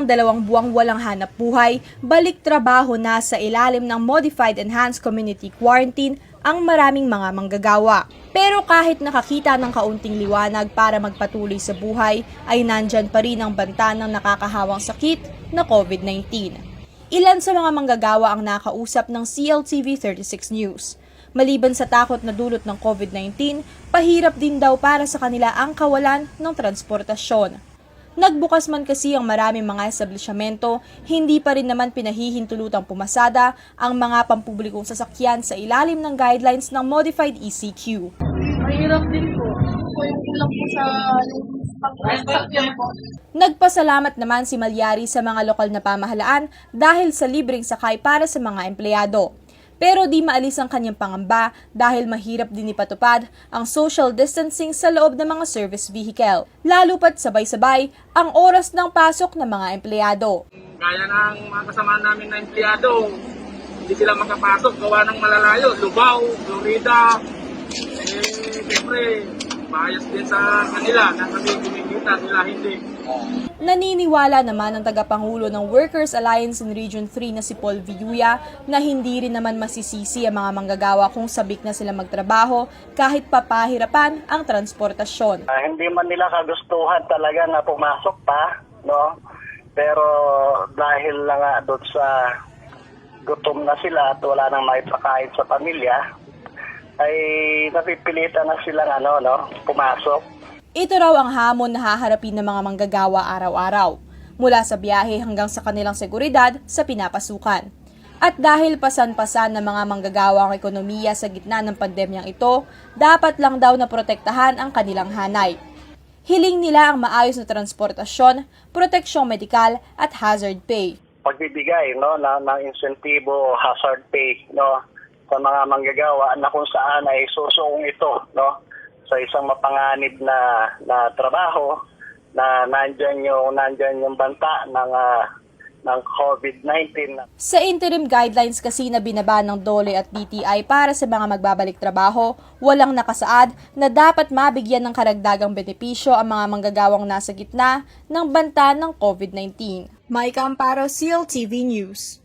ng 2 buwang walang hanap buhay, balik trabaho na sa ilalim ng Modified Enhanced Community Quarantine ang maraming mga manggagawa. Pero kahit nakakita ng kaunting liwanag para magpatuloy sa buhay, ay nandyan pa rin ang banta ng nakakahawang sakit na COVID-19. Ilan sa mga manggagawa ang nakausap ng CLTV 36 News. Maliban sa takot na dulot ng COVID-19, pahirap din daw para sa kanila ang kawalan ng transportasyon. Nagbukas man kasi ang maraming mga establishmento, hindi pa rin naman pinahihintulutang pumasada ang mga pampublikong sasakyan sa ilalim ng guidelines ng Modified ECQ. Mahirap din po. Kung kulang po sa sasakyan po. Nagpasalamat naman si Malyari sa mga lokal na pamahalaan dahil sa libreng sakay para sa mga empleyado. Pero di maalis ang kanyang pangamba dahil mahirap din ipatupad ang social distancing sa loob ng mga service vehicle, lalo pat sabay-sabay ang oras ng pasok ng mga empleyado. Gaya ng mga kasama namin na empleyado, hindi sila makapasok, gawa ng malalayo, Lubao, Florida. Siyempre, bias din sa kanila na kami kumikita, sila hindi. Naniniwala naman ang tagapangulo ng Workers Alliance in Region 3 na si Paul Villuya na hindi rin naman masisisi ang mga manggagawa kung sabik na sila magtrabaho kahit papahirapan ang transportasyon. Hindi man nila kagustuhan talaga na pumasok pa, no? Pero dahil lang nga doon sa gutom na sila at wala nang maipakain sa pamilya, ay napipilitan na silang pumasok. Ito raw ang hamon na haharapin ng mga manggagawa araw-araw, mula sa biyahe hanggang sa kanilang seguridad sa pinapasukan. At dahil pasan-pasan ng mga manggagawa ang ekonomiya sa gitna ng pandemyang ito, dapat lang daw na protektahan ang kanilang hanay. Hiling nila ang maayos na transportasyon, proteksyong medikal at hazard pay. Pagbibigay ng insentibo, hazard pay sa mga manggagawa na kung saan ay susuong ito sa isang mapanganib na trabaho na nandyan yung banta ng COVID-19. Sa interim guidelines kasi na binaba ng DOLE at DTI para sa mga magbabalik trabaho, walang nakasaad na dapat mabigyan ng karagdagang benepisyo ang mga manggagawang nasa gitna ng banta ng COVID-19. Maika Amparo, CLTV News.